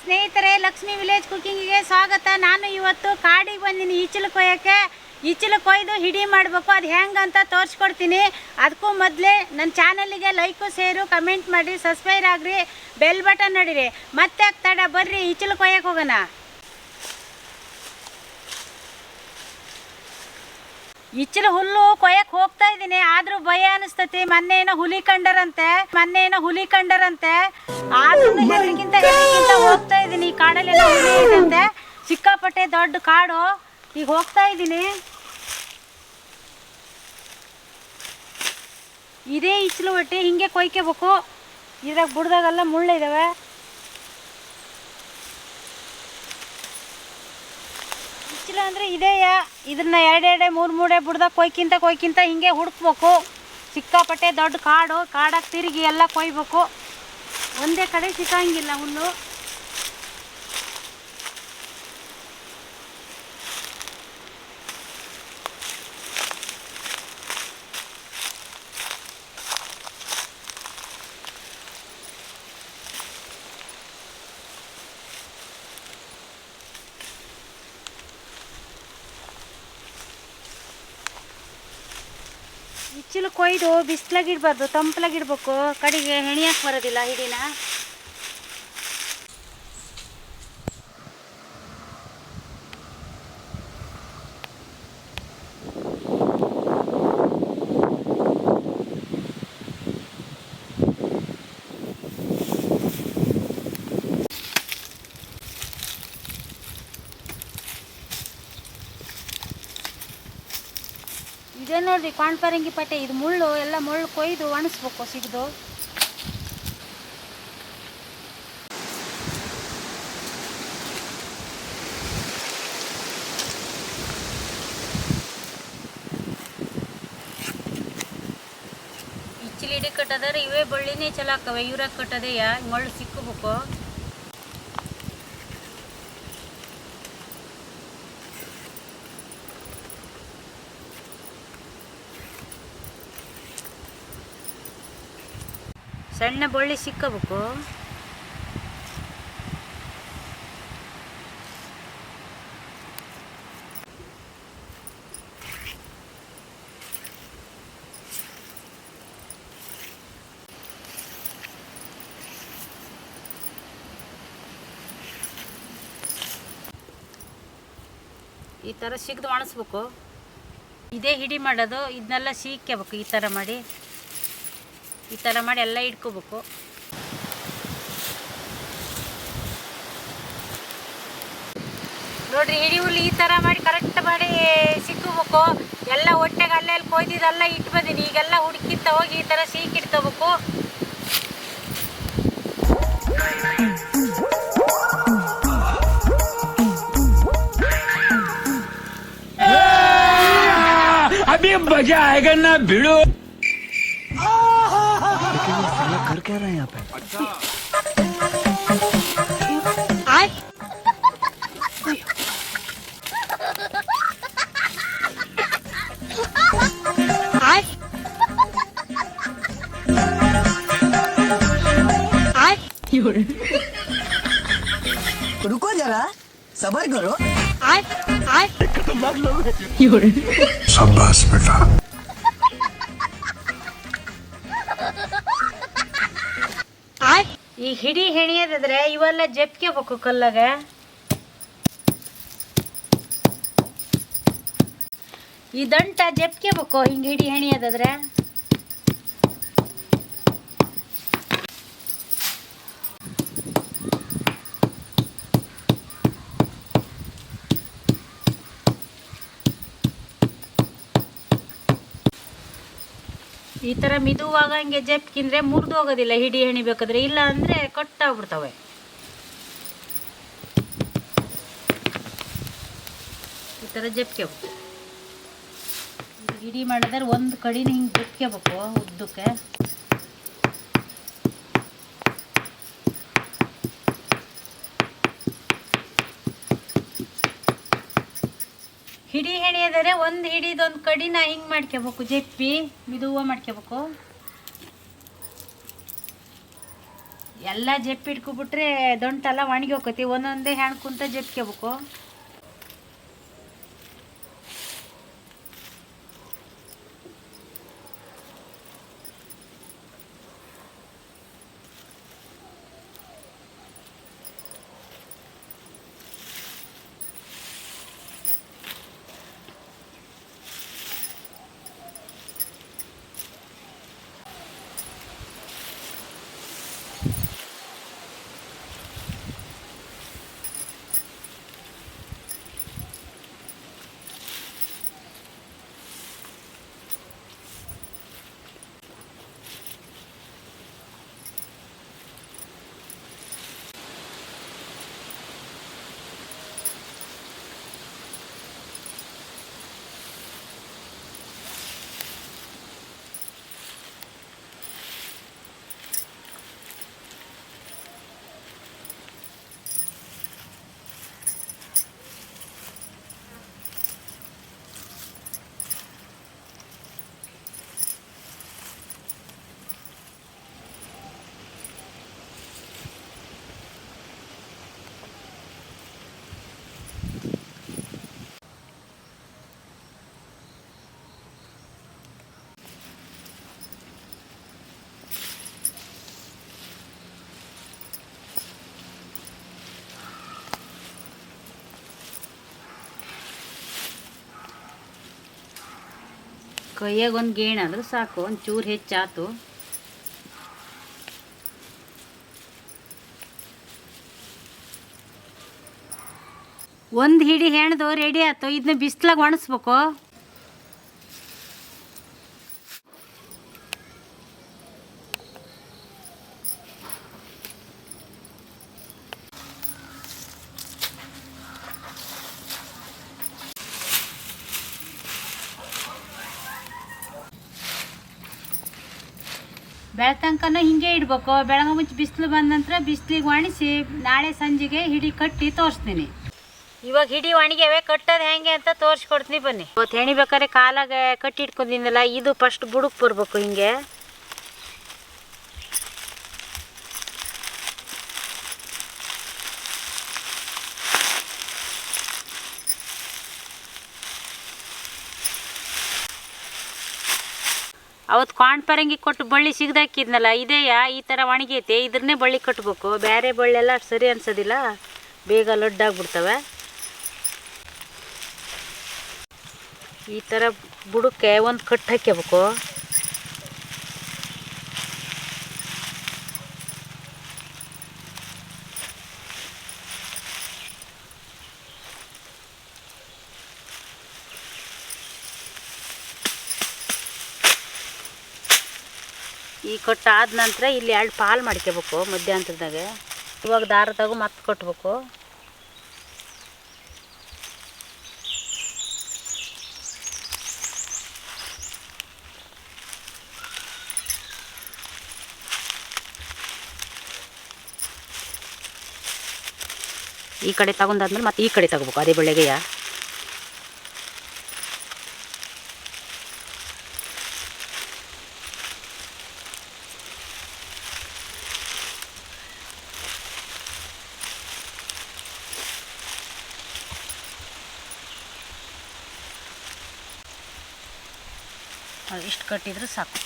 ಸ್ನೇಹಿತರೆ, ಲಕ್ಷ್ಮಿ ವಿಲೇಜ್ ಕುಕಿಂಗಿಗೆ ಸ್ವಾಗತ. ನಾನು ಇವತ್ತು ಕಾಡಿಗೆ ಬಂದಿನಿ ಈಚಲು ಕೊಯ್ಯೋಕ್ಕೆ. ಈಚಲು ಕೊಯ್ದು ಹಿಡಿ ಮಾಡಬೇಕು. ಅದು ಹೆಂಗಂತ ತೋರಿಸ್ಕೊಡ್ತೀನಿ. ಅದಕ್ಕೂ ಮೊದಲೇ ನನ್ನ ಚಾನಲ್ಗೆ ಲೈಕು, ಶೇರು, ಕಮೆಂಟ್ ಮಾಡಿರಿ, ಸಬ್ಸ್ಕ್ರೈಬ್ ಆಗ್ರಿ, ಬೆಲ್ ಬಟನ್ ನೋಡಿರಿ. ಮತ್ತೆ ತಡ ಬರ್ರಿ ಈಚಲು ಕೊಯ್ಯಕ್ಕೆ ಹೋಗೋಣ. ಈಚಲು ಹುಲ್ಲು ಕೊಯ್ಯಕ್ಕೆ ಹೋಗ್ತಾ ಇದ್ದೀನಿ. ಆದ್ರೂ ಭಯ ಅನಿಸ್ತತಿ. ಮೊನ್ನೆ ಏನೋ ಹುಲಿ ಕಂಡರಂತೆ ಆದ್ರೂ ಹೆದರಿಕಿಂತ ಹೋಗ್ತಾ ಇದ್ದೀನಿ. ಈ ಕಾಡಲ್ಲಿ ಹುಲಿ ಐತಂತೆ, ಸಿಕ್ಕಾಪಟ್ಟೆ ದೊಡ್ಡ ಕಾಡು. ಈಗ ಹೋಗ್ತಾ ಇದ್ದೀನಿ. ಇದೇ ಈಚಲು ಒಟ್ಟಿ ಹಿಂಗೆ ಕೊಯ್ಕೋಬೇಕು. ಇದ್ರಾಗ ಬುಡ್ದಾಗೆಲ್ಲ ಮುಳ್ಳಿದಾವೆ. ಈಚಲು ಅಂದರೆ ಇದೆಯಾ, ಇದನ್ನ ಎರಡೆರಡೆ ಮೂರೇ ಬುಡ್ದಾಗ ಕೊಯ್ಕಿಂತ ಹಿಂಗೆ ಹುಡುಕ್ಬೇಕು. ಸಿಕ್ಕಾಪಟ್ಟೆ ದೊಡ್ಡ ಕಾಡಾಗಿ ತಿರುಗಿ ಎಲ್ಲ ಕೊಯ್ಬೇಕು. ಒಂದೇ ಕಡೆ ಸಿಕ್ಕಂಗಿಲ್ಲ ಹುಲ್ಲು. ಈಚಲು ಕೊಯ್ದು ಬಿಸಿಲಾಗಿಡ್ಬಾರ್ದು, ತಂಪಲಾಗಿಡ್ಬೇಕು. ಕಡೆಗೆ ಹೆಣಿಯಕ್ಕೆ ಬರೋದಿಲ್ಲ ಹಿಡಿನ. ಇದೇ ನೋಡ್ರಿ ಕಾಣ್ಪರಂಗಿ ಪಟ್ಟೆ. ಇದು ಮುಳ್ಳು ಎಲ್ಲ ಮುಳ್ಳು ಕೊಯ್ದು ಒಣಸ್ಬೇಕು ಸಿಗ್ದು. ಈಚಲು ಹಿಡಿ ಕಟ್ಟದಾರೆ ಇವೇ ಬಳ್ಳಿನೇ ಚಲೋ ಆಕ್ಕವೆ. ಇವ್ರಾಗ ಕಟ್ಟದೆಯಾ ಮುಳ್ಳು ಸಿಕ್ಕಬೇಕು. ಸಣ್ಣ ಬಳ್ಳಿ ಸಿಕ್ಕಬೇಕು. ಈ ಥರ ಸಿಗ್ದು ಒಣಸ್ಬೇಕು. ಇದೇ ಹಿಡಿ ಮಾಡೋದು. ಇದನ್ನೆಲ್ಲ ಸೀಕ್ಕೋಬೇಕು. ಈ ಥರ ಮಾಡಿ ಎಲ್ಲ ಇಟ್ಕೋಬೇಕು. ನೋಡ್ರಿ, ಹಿಡಿ ಹುಲ್ಲು ಈ ಥರ ಮಾಡಿ ಕರೆಕ್ಟ್ ಮಾಡಿ ಸಿಕ್ಕಬೇಕು. ಎಲ್ಲ ಹೊಟ್ಟೆಗೆ ಅಲ್ಲೆಲ್ಲಿ ಕೊಯ್ದಿದ್ದೆಲ್ಲ ಇಟ್ಟು ಬಂದೀನಿ. ಈಗೆಲ್ಲ ಹುಡುಕಿತ್ತ ಹೋಗಿ ಈ ಥರ ಸೀಕಿಡ್ಕೋಬೇಕು. अभी मजा आएगा ना भिड़ो. कर क्या रहा है यहाँ पे? रुको जरा, सबर करो. शाबाश बेटा. ಈ ಹಿಡಿ ಹೆಣಿಯೋದಾದ್ರೆ ಇವೆಲ್ಲ ಜಪ್ಕೋಬೇಕು ಕಲ್ಲಾಗ. ಈ ದಂಟ ಜಪ್ಕೋಬೇಕು ಹಿಂಗೆ ಹಿಡಿ ಹೆಣಿಯೋದಾದ್ರೆ. ಈ ಥರ ಮಿದುವಾಗ ಹಂಗೆ ಜಪ್ಕಿಂದ್ರೆ ಮುರಿದು ಹೋಗೋದಿಲ್ಲ ಹಿಡಿ ಹೆಣಿಬೇಕಾದ್ರೆ. ಇಲ್ಲ ಅಂದರೆ ಕಟ್ಟಾಗ್ಬಿಡ್ತವೆ. ಈ ಥರ ಜಪ್ಕೋಬೇಕು. ಹಿಡಿ ಮಾಡಿದ್ರೆ ಒಂದು ಕಡಿನ ಹಿಂಗೆ ಜಪ್ಕೋಬೇಕು ಉದ್ದಕ್ಕೆ. ಹಿಡಿ ಹೆಣಿಯದರೆ ಒಂದು ಹಿಡಿದೊಂದು ಕಡಿನ ಹಿಂಗೆ ಮಾಡ್ಕೋಬೇಕು. ಜಪ್ಪಿ ಮಿದುವ ಮಾಡ್ಕೋಬೇಕು. ಎಲ್ಲ ಜಪ್ಪಿಟ್ಕೊಬಿಟ್ರೆ ದೊಂಟೆಲ್ಲ ಒಣಗಿ ಹೋಗ್ತೈತಿ. ಒಂದೊಂದೇ ಹೆಣ್ಣು ಕುಂತ ಜಪ್ಕೋಬೇಕು. ಕೈಯಾಗ ಒಂದು ಗೇಣು ಅಂದ್ರೆ ಸಾಕು, ಒಂದು ಚೂರು ಹೆಚ್ಚಾತು. ಒಂದು ಹಿಡಿ ಹೆಣ್ದು ರೆಡಿ ಆಯ್ತು. ಇದನ್ನ ಬಿಸ್ಲಾಗ ಒಣಸ್ಬೇಕು. ಬೆಳ್ತಂಕನೂ ಹಿಂಗೆ ಇಡ್ಬೇಕು. ಬೆಳಗ್ಗೆ ಮುಂಚೆ ಬಿಸಿಲು ಬಂದ ನಂತರ ಬಿಸಿಲಿಗೆ ಒಣಸಿ ನಾಳೆ ಸಂಜೆಗೆ ಹಿಡಿ ಕಟ್ಟಿ ತೋರಿಸ್ತೀನಿ. ಇವಾಗ ಹಿಡಿ ಒಣಗ್ಯಾವೆ, ಕಟ್ಟೋದು ಹೆಂಗೆ ಅಂತ ತೋರಿಸ್ಕೊಡ್ತೀನಿ ಬನ್ನಿ. ಇವತ್ತು ಹೆಣಿಬೇಕಾದ್ರೆ ಕಾಲಾಗ ಕಟ್ಟಿ ಇಟ್ಕೊಂಡಿದ್ದಲ್ಲ, ಇದು ಫಸ್ಟ್ ಬುಡಕ್ಕೆ ಬರ್ಬೇಕು ಹಿಂಗೆ. ಅವತ್ತು ಕಾಣ್ಪರಂಗಿ ಕೊಟ್ಟು ಬಳ್ಳಿ ಸಿಗ್ದಾಕಿದ್ನಲ್ಲ, ಇದೆಯಾ ಈ ಥರ ಒಣಗೈತೆ. ಇದ್ರನ್ನೇ ಬಳ್ಳಿ ಕಟ್ಟಬೇಕು. ಬೇರೆ ಬಳ್ಳೆಲ್ಲ ಸರಿ ಅನ್ಸೋದಿಲ್ಲ, ಬೇಗ ಲಡ್ಡಾಗ್ಬಿಡ್ತವೆ. ಈ ಥರ ಬುಡಕ್ಕೆ ಒಂದು ಕಟ್ಟು ಹಾಕ್ಯಬೇಕು. ಈ ಕಟ್ಟು ಆದ ನಂತರ ಇಲ್ಲಿ 2 ಪಾಲು ಮಾಡ್ಕೋಬೇಕು ಮಧ್ಯಾಂತರದಾಗ. ಇವಾಗ ದಾರದಾಗೂ ಮತ್ತೆ ಕಟ್ಟಬೇಕು. ಈ ಕಡೆ ತಗೊಂಡಾದ್ಮೇಲೆ ಮತ್ತೆ ಈ ಕಡೆ ತಗೋಬೇಕು ಅದೇ ಬೆಳೆಗೆಯ. ಇಷ್ಟು ಕಟ್ಟಿದ್ರೆ ಸಾಕು.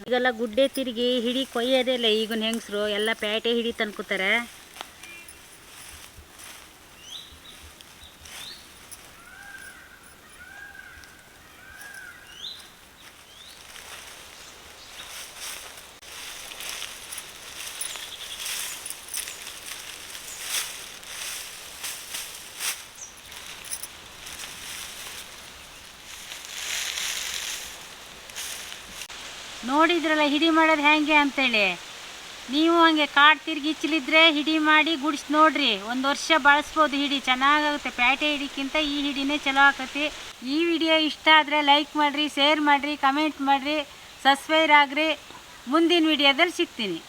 ಈಗೆಲ್ಲ ಗುಡ್ಡೆ ತಿರುಗಿ ಹಿಡಿ ಕೊಯ್ಯೋದೇ ಇಲ್ಲ ಈಗಿನ ಹೆಂಗಸರು, ಎಲ್ಲ ಪ್ಯಾಟೆ ಹಿಡಿ ತಂದ್ಕೋತಾರೆ. ನೋಡಿದ್ರಲ್ಲ ಹಿಡಿ ಮಾಡೋದು ಹೆಂಗೆ ಅಂತೇಳಿ. ನೀವು ಹಂಗೆ ಕಾಡು ತಿರ್ಗಿ ಇಚ್ಚಲಿದ್ರೆ ಹಿಡಿ ಮಾಡಿ ಗುಡಿಸಿ ನೋಡ್ರಿ, ಒಂದು ವರ್ಷ ಬಳಸ್ಬೋದು. ಹಿಡಿ ಚೆನ್ನಾಗಾಗುತ್ತೆ. ಪ್ಯಾಟೆ ಹಿಡಿಕ್ಕಿಂತ ಈ ಹಿಡಿನೇ ಚಲೋ ಆಕತಿ. ಈ ವಿಡಿಯೋ ಇಷ್ಟ ಆದರೆ ಲೈಕ್ ಮಾಡಿರಿ, ಶೇರ್ ಮಾಡಿರಿ, ಕಮೆಂಟ್ ಮಾಡಿರಿ, ಸಬ್ಸ್ಕ್ರೈಬ್ ಆಗ್ರಿ. ಮುಂದಿನ ವಿಡಿಯೋದಲ್ಲಿ ಸಿಗ್ತೀನಿ.